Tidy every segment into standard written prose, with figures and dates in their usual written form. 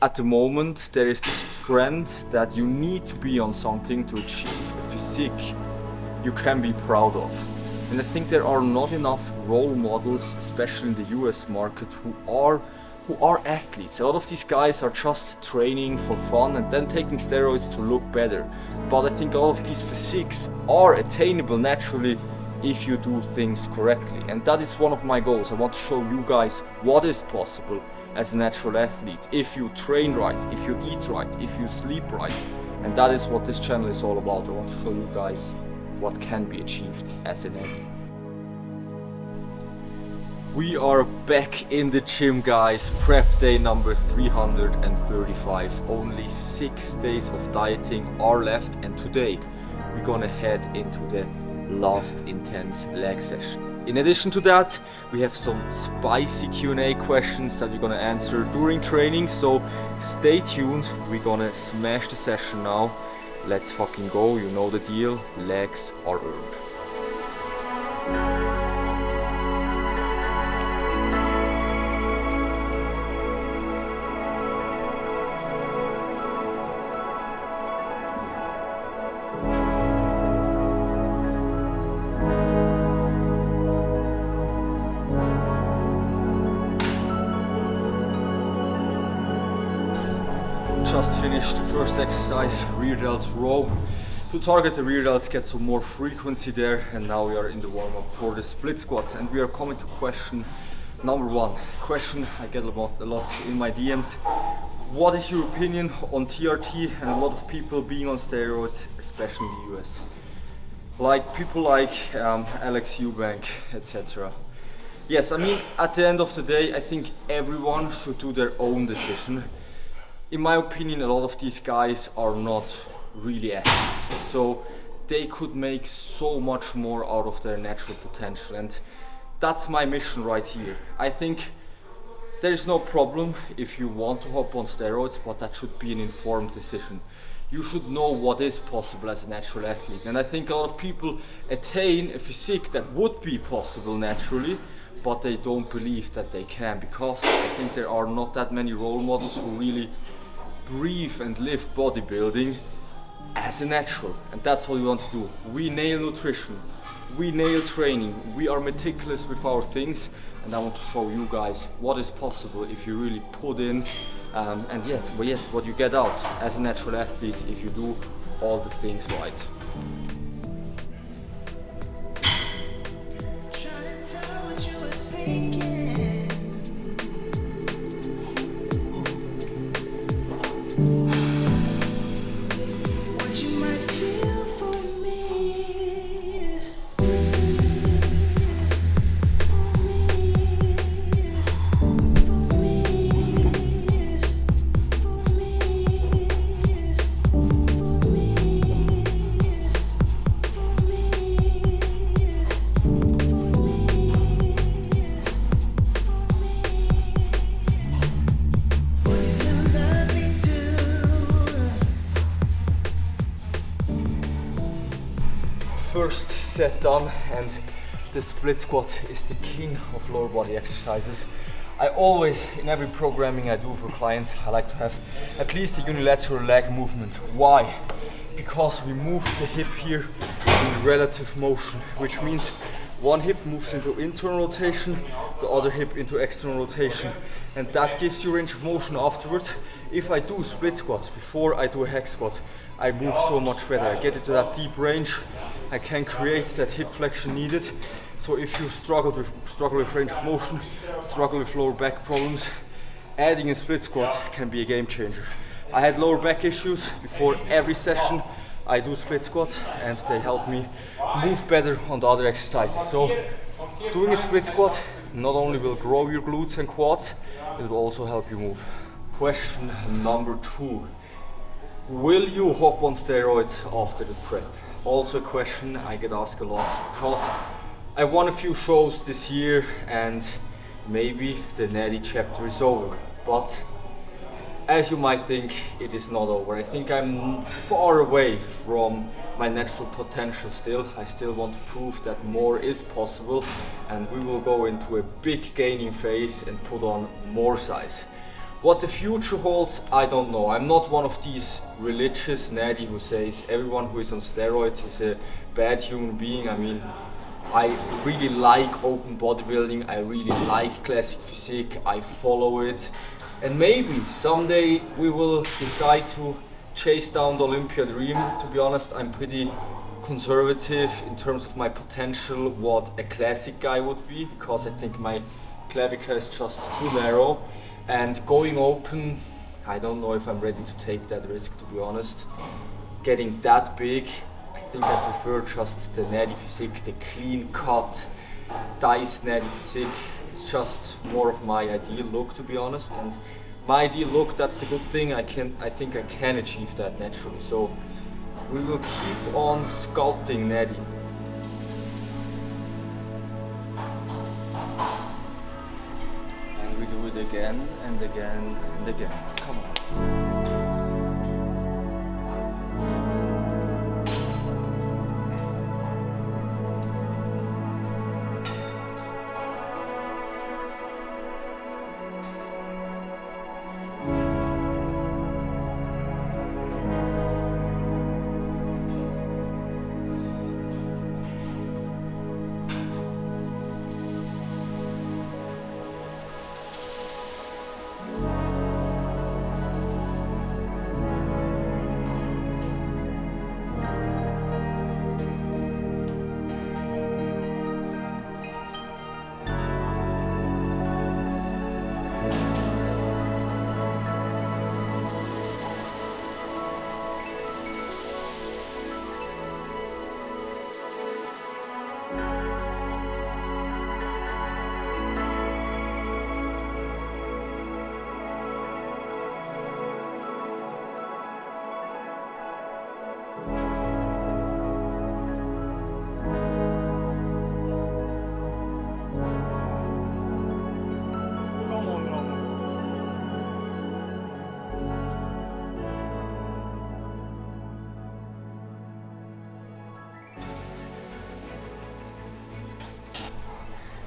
At the moment, there is this trend that you need to be on something to achieve a physique you can be proud of. And I think there are not enough role models, especially in the US market, who are athletes. A lot of these guys are just training for fun and then taking steroids to look better. But I think all of these physiques are attainable naturally if you do things correctly. And that is one of my goals. I want to show you guys what is possible as a natural athlete if you train right, if you eat right, if you sleep right. And that is what this channel is all about. I want to show you guys what can be achieved as an athlete. We are back in the gym, guys. Prep day number 335. Only 6 days of dieting are left, and today we're gonna head into the last intense leg session. In addition to that, we have some spicy Q&A questions that we're gonna answer during training, so stay tuned. We're gonna smash the session now. Let's fucking go, you know the deal. Legs are earned. Just finished the first exercise, rear delts row. To target the rear delts, get some more frequency there, and now we are in the warm-up for the split squats, and we are coming to question number one. Question I get a lot in my DMs. What is your opinion on TRT and a lot of people being on steroids, especially in the US? Like people like Alex Eubank, etc. Yes, I mean, at the end of the day, I think everyone should do their own decision. In my opinion, a lot of these guys are not really athletes, so they could make so much more out of their natural potential, and that's my mission right here. I think there is no problem if you want to hop on steroids, but that should be an informed decision. You should know what is possible as a natural athlete, and I think a lot of people attain a physique that would be possible naturally, but they don't believe that they can, because I think there are not that many role models who really breathe and live bodybuilding as a natural, and that's what we want to do. We nail nutrition, we nail training, we are meticulous with our things, and I want to show you guys what is possible if you really put in and yes, what you get out as a natural athlete if you do all the things right. First set done, and the split squat is the king of lower body exercises. I always, in every programming I do for clients, I like to have at least a unilateral leg movement. Why? Because we move the hip here in relative motion, which means one hip moves into internal rotation, the other hip into external rotation, and that gives you range of motion afterwards. If I do split squats before I do a hack squat, I move so much better. I get into that deep range. I can create that hip flexion needed. So if you struggle with range of motion, struggle with lower back problems, adding a split squat can be a game changer. I had lower back issues. Before every session I do split squats, and they help me move better on the other exercises. So doing a split squat not only will grow your glutes and quads, it will also help you move. Question number two. Will you hop on steroids after the prep? Also a question I get asked a lot, because I won a few shows this year and maybe the natty chapter is over. But as you might think, it is not over. I think I'm far away from my natural potential still. I still want to prove that more is possible, and we will go into a big gaining phase and put on more size. What the future holds, I don't know. I'm not one of these religious natty who says everyone who is on steroids is a bad human being. I mean, I really like open bodybuilding, I really like classic physique, I follow it. And maybe someday we will decide to chase down the Olympia dream. To be honest, I'm pretty conservative in terms of my potential, what a classic guy would be, because I think my clavicle is just too narrow. And going open, I don't know if I'm ready to take that risk, to be honest. Getting that big, I think I prefer just the natty physique, the clean cut, diced natty physique. It's just more of my ideal look, to be honest. And my ideal look, that's the good thing. I think I can achieve that naturally. So we will keep on sculpting natty. And we do it again and again and again. Come on.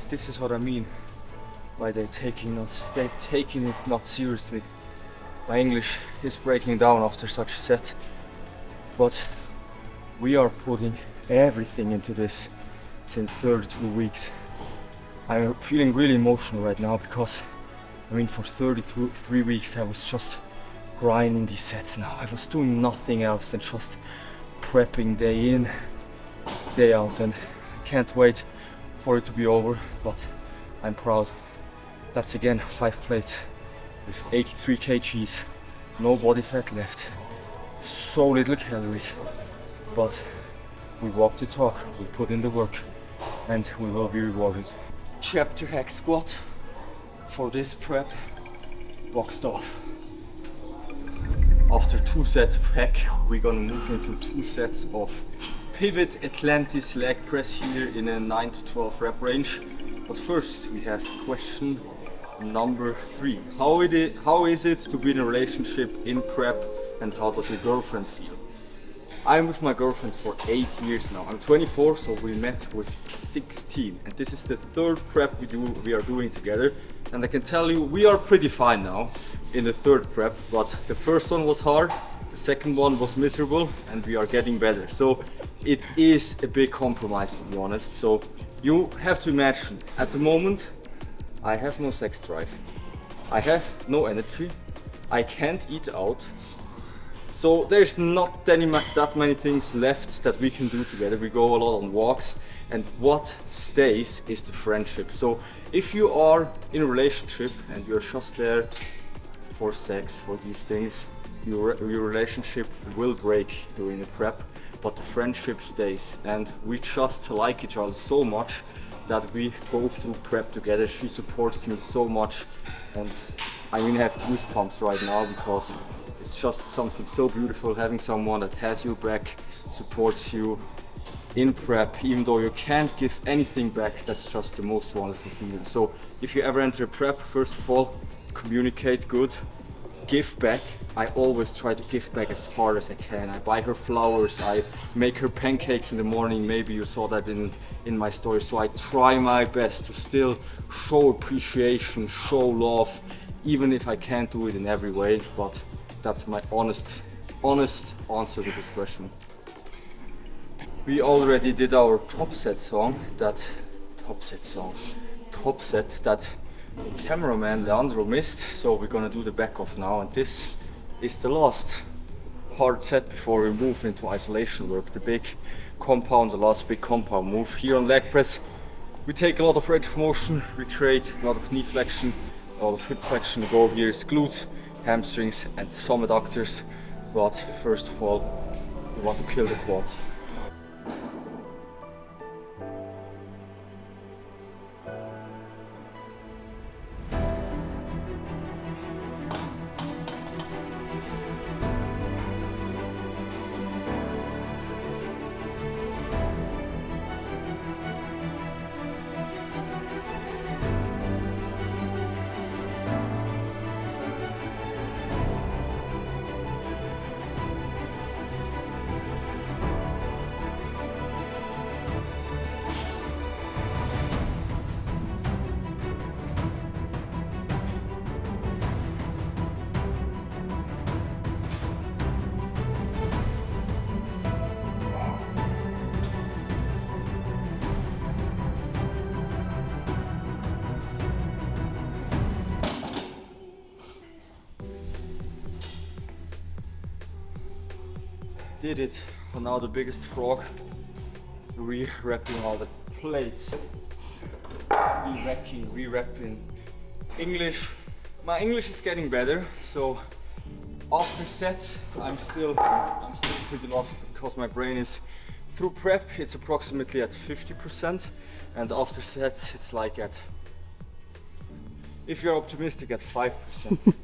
This is what I mean by they're taking it not seriously. My English is breaking down after such a set, but we are putting everything into this since 32 weeks. I'm feeling really emotional right now because, I mean, for 33 weeks I was just grinding these sets now. I was doing nothing else than just prepping day in, day out, and I can't wait for it to be over, but I'm proud. That's again 5 plates with 83 kgs, no body fat left, so little calories, but we walk the talk, we put in the work, and we will be rewarded. Chapter hack squat for this prep, boxed off. After 2 sets of hack, we're gonna move into 2 sets of pivot Atlantis leg press here in a 9 to 12 rep range. But first we have question number 3. How is it to be in a relationship in prep, and how does your girlfriend feel? I'm with my girlfriend for 8 years now. I'm 24, so we met with 16, and this is the 3rd prep we are doing together. And I can tell you, we are pretty fine now in the 3rd prep, but the first one was hard, the second one was miserable, and we are getting better. So it is a big compromise, to be honest. So you have to imagine, at the moment, I have no sex drive, I have no energy, I can't eat out. So there's not that many things left that we can do together. We go a lot on walks, and what stays is the friendship. So if you are in a relationship and you're just there for sex, for these things, your relationship will break during the prep, but the friendship stays, and we just like each other so much that we go through prep together. She supports me so much, and I even have goosebumps right now because it's just something so beautiful having someone that has your back, supports you in prep, even though you can't give anything back. That's just the most wonderful feeling. So if you ever enter prep, first of all, communicate good, give back. I always try to give back as hard as I can. I buy her flowers, I make her pancakes in the morning. Maybe you saw that in my story. So I try my best to still show appreciation, show love, even if I can't do it in every way, but that's my honest answer to this question. We already did our top set that the cameraman Leandro missed, so we're gonna do the back off now, and this is the last hard set before we move into isolation work, the big compound, the last big compound move. Here on leg press, we take a lot of range of motion, we create a lot of knee flexion, a lot of hip flexion. The goal here is glutes, hamstrings and some adductors, but first of all, we want to kill the quads. Did it. For now the biggest frog, re-wrapping all the plates, re-wrapping. English, my English is getting better, so after sets I'm still pretty lost because my brain is, through prep it's approximately at 50%, and after sets it's like at, if you're optimistic, at 5%.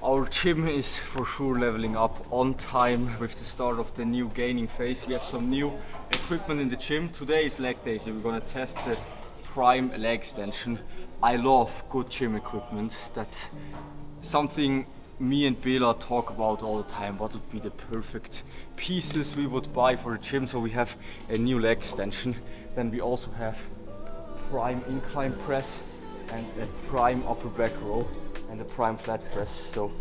Our gym is for sure leveling up on time with the start of the new gaining phase. We have some new equipment in the gym. Today is leg day, so we're gonna test the prime leg extension. I love good gym equipment. That's something me and Bela talk about all the time. What would be the perfect pieces we would buy for the gym? So we have a new leg extension. Then we also have prime incline press and a prime upper back row and a prime flat press, so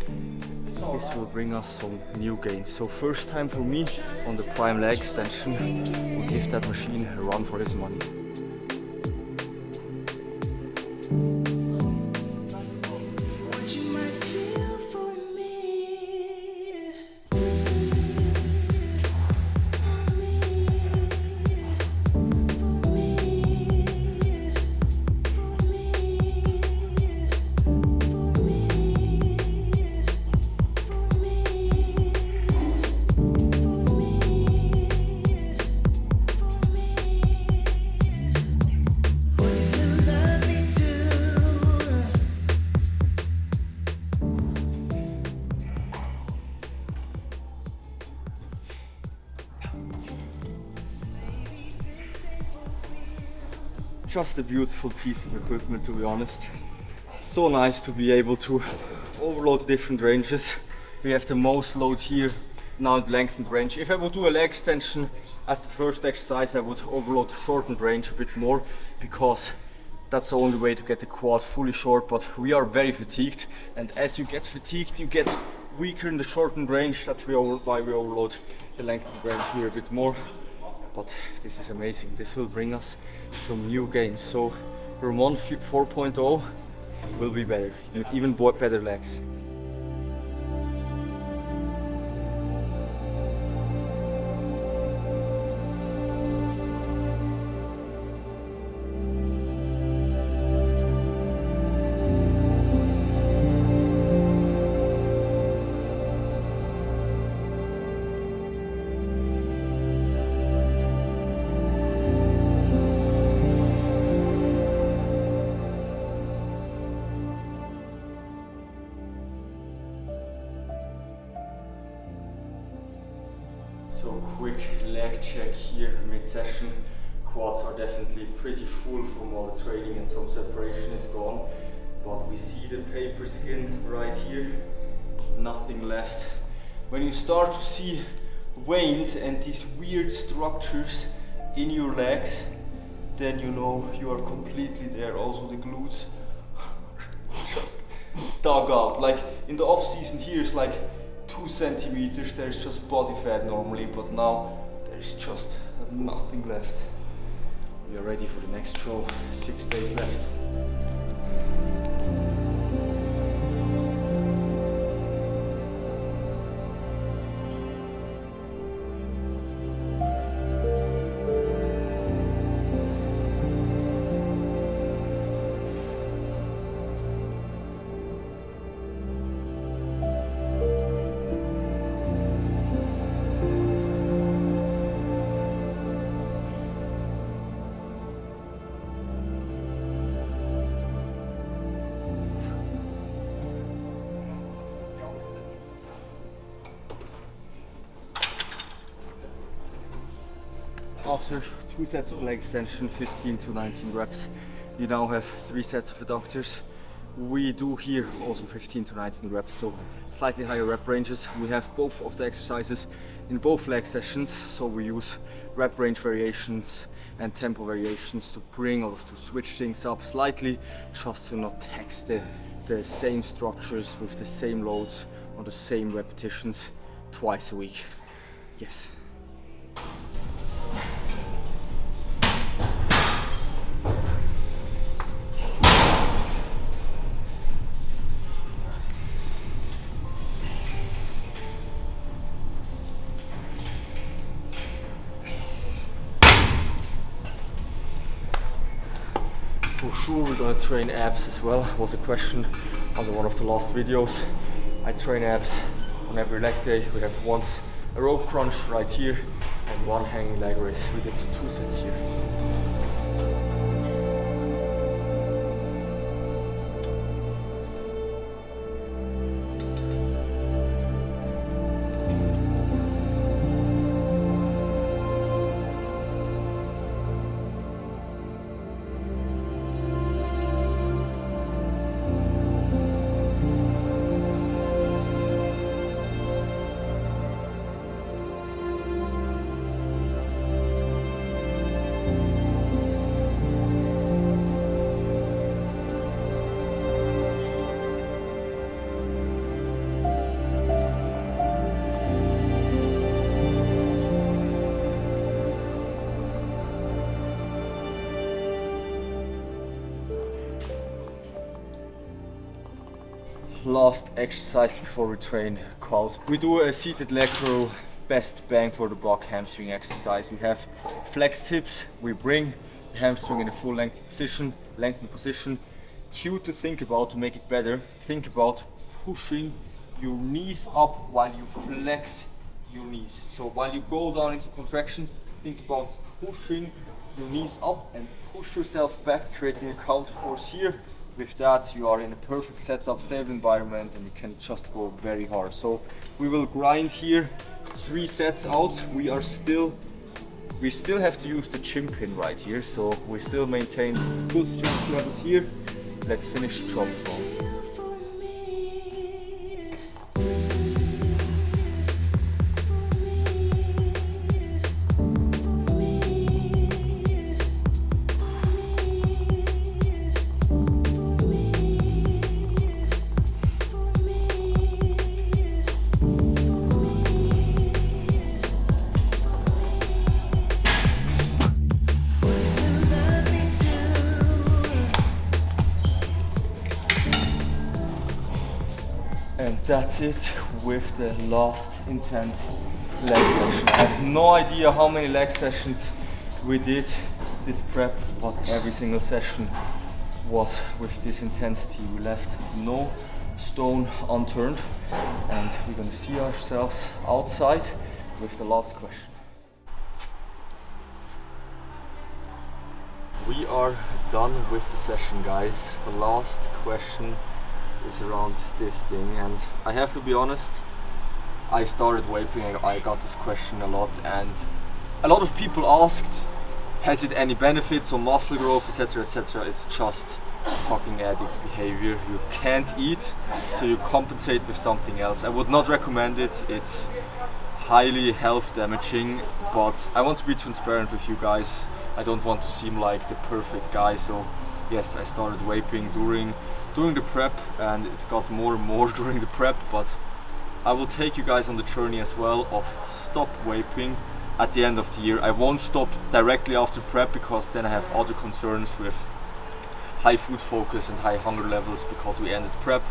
this will bring us some new gains. So first time for me on the prime leg extension, we'll give that machine a run for his money. Just a beautiful piece of equipment, to be honest. So nice to be able to overload different ranges. We have the most load here, now the lengthened range. If I would do a leg extension as the first exercise, I would overload the shortened range a bit more, because that's the only way to get the quad fully short. But we are very fatigued, and as you get fatigued, you get weaker in the shortened range. That's why we overload the lengthened range here a bit more. But this is amazing. This will bring us some new gains. So Ramon 4.0 will be better, even better legs. So quick leg check here mid-session. Quads are definitely pretty full from all the training and some separation is gone. But we see the paper skin right here, nothing left. When you start to see veins and these weird structures in your legs, then you know you are completely there. Also the glutes just dug out. Like in the off season here is like 2 centimeters, there's just body fat normally, but now there's just nothing left. We are ready for the next show, 6 days left. After 2 sets of leg extension, 15 to 19 reps, you now have 3 sets of adductors. We do here also 15 to 19 reps, so slightly higher rep ranges. We have both of the exercises in both leg sessions, so we use rep range variations and tempo variations to bring or to switch things up slightly, just to not tax the same structures with the same loads on the same repetitions twice a week. Yes. For sure we're gonna train abs as well, was a question under one of the last videos. I train abs on every leg day. We have once a rope crunch right here and 1 hanging leg raise. We did 2 sets here. Last exercise before we train calls. We do a seated leg curl, best bang for the buck hamstring exercise. We have flexed hips, we bring the hamstring in a full lengthened position. Cue to think about to make it better. Think about pushing your knees up while you flex your knees. So while you go down into contraction, think about pushing your knees up and push yourself back, creating a counter force here. With that, you are in a perfect setup, stable environment, and you can just go very hard. So we will grind here 3 sets out. We still have to use the chin pin right here, so we still maintain good strength levels here. Let's finish the job strong. And that's it with the last intense leg session. I have no idea how many leg sessions we did this prep, but every single session was with this intensity. We left no stone unturned, and we're gonna see ourselves outside with the last question. We are done with the session, guys. The last question is around this thing, and I have to be honest, I started vaping, I got this question a lot, and a lot of people asked, has it any benefits on muscle growth, etc, etc. It's just fucking addict behavior. You can't eat, so you compensate with something else. I would not recommend it. It's highly health damaging, but I want to be transparent with you guys. I don't want to seem like the perfect guy, so yes, I started vaping during during the prep, and it got more and more during the prep, but I will take you guys on the journey as well of stop vaping at the end of the year. I won't stop directly after prep because then I have other concerns with high food focus and high hunger levels because we ended prep,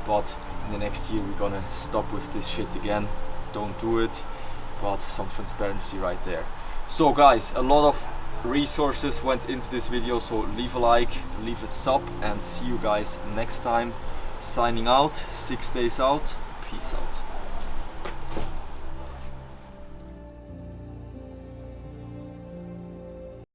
but in the next year we're gonna stop with this shit again. Don't do it, but some transparency right there. So guys, a lot of resources went into this video, so leave a like, leave a sub, and see you guys next time. Signing out, 6 days out. Peace out.